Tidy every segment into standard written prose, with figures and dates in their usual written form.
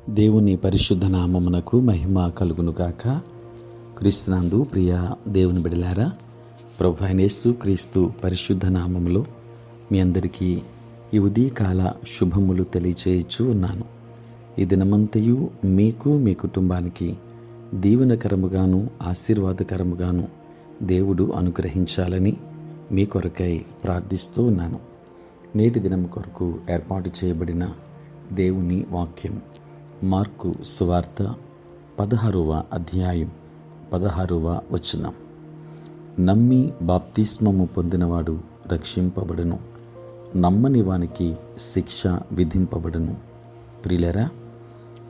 దేవుని పరిశుద్ధ నామమునకు మహిమ కలుగునుగాక. క్రీస్తునందు ప్రియ దేవుని బిడలారా, ప్రభువైన యేసు క్రీస్తు పరిశుద్ధ నామములో మీ అందరికీ ఈ ఉదయకాల శుభములు తెలియచేయచ్చు ఉన్నాను. ఈ దినమంతయు మీకు మీ కుటుంబానికి దీవెనకరముగాను ఆశీర్వాదకరముగాను దేవుడు అనుగ్రహించాలని మీ కొరకై ప్రార్థిస్తూ ఉన్నాను. నేటి దినం కొరకు ఏర్పాటు చేయబడిన దేవుని వాక్యం మార్కు సువార్త 16వ అధ్యాయం 16వ వచనం. నమ్మి బాప్తిస్మము పొందినవాడు రక్షింపబడును, నమ్మని వానికి శిక్ష విధింపబడును. ప్రియులారా,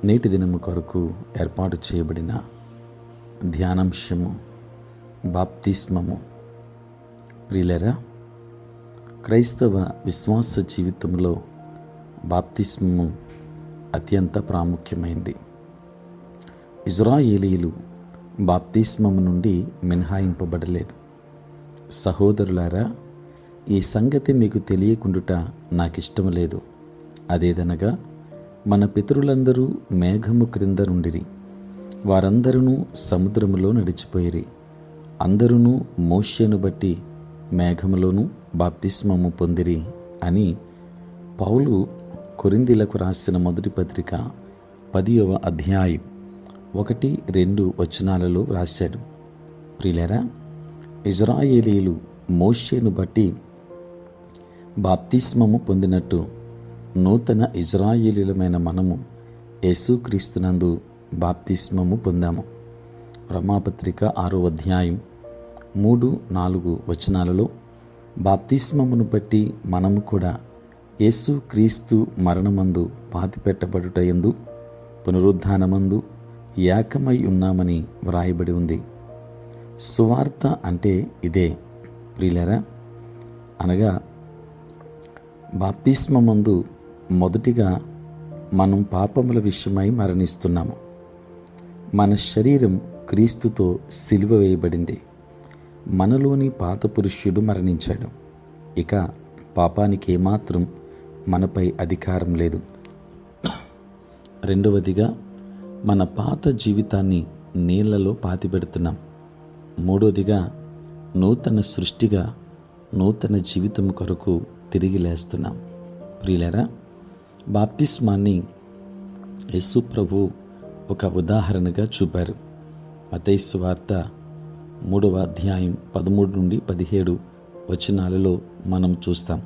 నేటి దినము కొరకు ఏర్పాటు చేయబడిన ధ్యానాంశము బాప్తిస్మము. ప్రియులారా, క్రైస్తవ విశ్వాస జీవితంలో బాప్తిస్మము అత్యంత ప్రాముఖ్యమైంది. ఇజ్రాయేలీయులు బాప్తిస్మము నుండి మినహాయింపబడలేదు. సహోదరులారా, ఈ సంగతి మీకు తెలియకుండుట నాకిష్టం లేదు. అదేదనగా, మన పితరులందరూ మేఘము క్రింద నుండిరి, వారందరూ సముద్రములో నడిచిపోయిరి, అందరూ మోషేను బట్టి మేఘములోను బాప్తిస్మము పొందిరి అని పౌలు కొరింథీలకు రాసిన మొదటి పత్రిక 10వ అధ్యాయం 1-2 వచనాలలో రాశాడు. ప్రియులారా, ఇజ్రాయేలీయులు మోషేను బట్టి బాప్తిస్మము పొందినట్టు నూతన ఇజ్రాయేలీయులమైన మనము యేసుక్రీస్తునందు బాప్తిస్మము పొందాము. రోమాపత్రిక 6వ అధ్యాయం 3-4 వచనాలలో బాప్తిస్మమును బట్టి మనము కూడా యేసుక్రీస్తు మరణమందు పాతిపెట్టబడుటయందు పునరుద్ధానమందు ఏకమై ఉన్నామని వ్రాయబడి ఉంది. సువార్త అంటే ఇదే ప్రియులారా. అనగా బాప్తిస్మమందు మొదటిగా మనం పాపముల విషయమై మరణిస్తున్నాము. మన శరీరం క్రీస్తుతో సిలువ వేయబడింది. మనలోని పాత పురుషుడు మరణించాడు. ఇక పాపానికి ఏమాత్రం మనపై అధికారం లేదు. రెండవదిగా, మన పాత జీవితాన్ని నీళ్లలో పాతిపెడుతున్నాం. మూడవదిగా, నూతన సృష్టిగా నూతన జీవితం కొరకు తిరిగి లేస్తున్నాం. ప్రియులారా, బాప్తిస్మాన్ని యేసు ప్రభు ఒక ఉదాహరణగా చూపారు. మత్తయి సువార్త 3వ అధ్యాయం 13-17 వచనాలలో మనం చూస్తాం.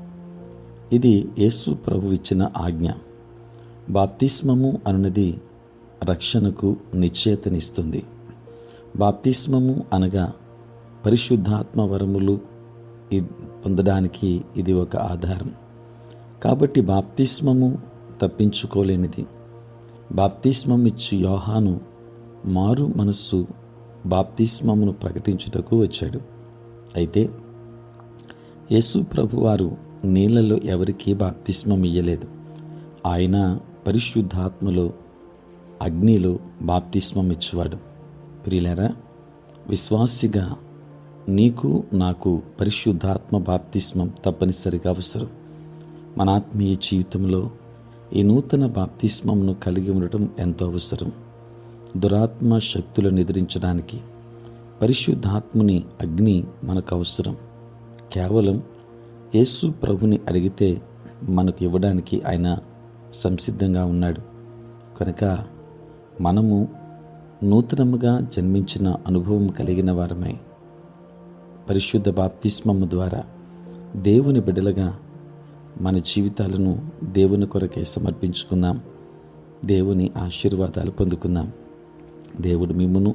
ఇది యేసు ప్రభు ఇచ్చిన ఆజ్ఞ. బాప్తిస్మము అనున్నది రక్షణకు నిశ్చయతనిస్తుంది. బాప్తిస్మము అనగా పరిశుద్ధాత్మ వరములు పొందడానికి ఇది ఒక ఆధారం. కాబట్టి బాప్తిస్మము తప్పించుకోలేనిది. బాప్తిస్మం ఇచ్చి యోహాను మారు మనస్సు బాప్తిస్మమును ప్రకటించుటకు వచ్చాడు. అయితే యేసు ప్రభువారు నీళ్లలో ఎవరికీ బాప్తిస్మం ఇయ్యలేదు. ఆయన పరిశుద్ధాత్మలో అగ్నిలో బాప్తిస్మం ఇచ్చేవాడు. ప్రియులారా, విశ్వాసిగా నీకు నాకు పరిశుద్ధాత్మ బాప్తిస్మం తప్పనిసరిగా అవసరం. మన ఆత్మీయ జీవితంలో ఈ నూతన బాప్తిస్మంను కలిగి ఉండటం ఎంతో అవసరం. దురాత్మ శక్తులను ఎదిరించడానికి పరిశుద్ధాత్ముని అగ్ని మనకు అవసరం. కేవలం యేసు ప్రభుని అడిగితే మనకు ఇవ్వడానికి ఆయన సంసిద్ధంగా ఉన్నాడు. కనుక మనము నూతనముగా జన్మించిన అనుభవం కలిగిన వారమై పరిశుద్ధ బాప్తిస్మము ద్వారా దేవుని బిడ్డలుగా మన జీవితాలను దేవుని కొరకే సమర్పించుకుందాం. దేవుని ఆశీర్వాదాలు పొందుకుందాం. దేవుడు మిమ్మును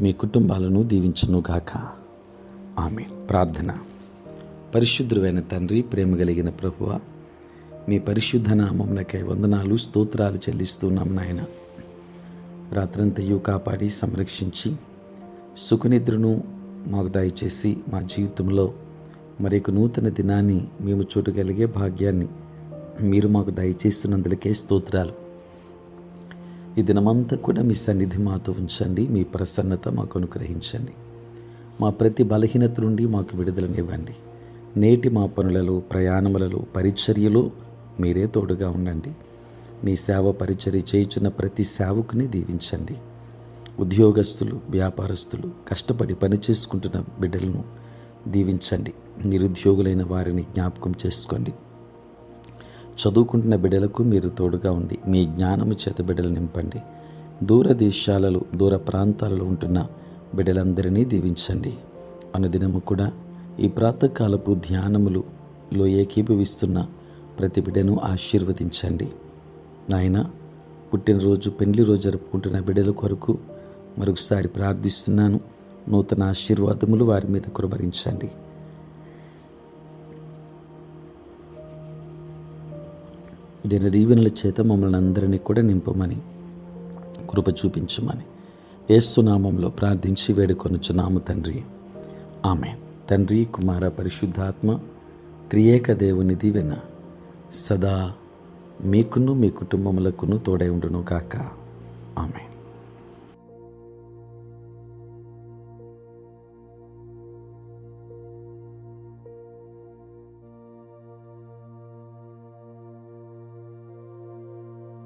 మీ కుటుంబాలను దీవించును గాక. ఆమేన్. ప్రార్థన. పరిశుద్ధుడైన తండ్రి, ప్రేమ కలిగిన ప్రభువా, మీ పరిశుద్ధ నామమునకై వందనాలు స్తోత్రాలు చెల్లిస్తున్నాం నాయన. రాత్రంతయు కాపాడి సంరక్షించి సుఖనిద్రను మాకు దయచేసి మా జీవితంలో మరొక నూతన దినాన్ని మేము చూడగలిగే భాగ్యాన్ని మీరు మాకు దయచేస్తున్నందులకే స్తోత్రాలు. ఈ దినమంతా కూడా మీ సన్నిధి మాతో ఉంచండి. మీ ప్రసన్నత మాకు అనుగ్రహించండి. మా ప్రతి బలహీనత నుండి మాకు విడుదలనివ్వండి. నేటి మా పనులలో, ప్రయాణములలో, పరిచర్యలో మీరే తోడుగా ఉండండి. మీ సేవ పరిచర్య చేయుచున్న ప్రతి సేవకుని దీవించండి. ఉద్యోగస్తులు, వ్యాపారస్తులు, కష్టపడి పని చేసుకుంటున్న బిడ్డలను దీవించండి. నిరుద్యోగులైన వారిని జ్ఞాపకం చేసుకోండి. చదువుకుంటున్న బిడ్డలకు మీరు తోడుగా ఉండి మీ జ్ఞానము చేత బిడ్డలు నింపండి. దూర దేశాలలో, దూర ప్రాంతాలలో ఉంటున్న బిడ్డలందరినీ దీవించండి. అనుదినము కూడా ఈ ప్రాతకాలపు ధ్యానములలో ఏకీభవిస్తున్న ప్రతి బిడ్డను ఆశీర్వదించండి. నాయన, పుట్టినరోజు, పెళ్లి రోజు జరుపుకుంటున్న బిడ్డల కొరకు మరొకసారి ప్రార్థిస్తున్నాను. నూతన ఆశీర్వాదములు వారి మీద కురబరించండి. దీవెనల చేత మమ్మల్ని అందరినీ కూడా నింపమని, కృప చూపించమని యేసు నామములో ప్రార్థించి వేడుకొనుచున్నాము తండ్రి. ఆమేన్. తండ్రి, కుమార, పరిశుద్ధాత్మ త్రియేక దేవుని దీవెన సదా మీకును మీ కుటుంబములకును తోడై ఉండును గాక. ఆమేన్.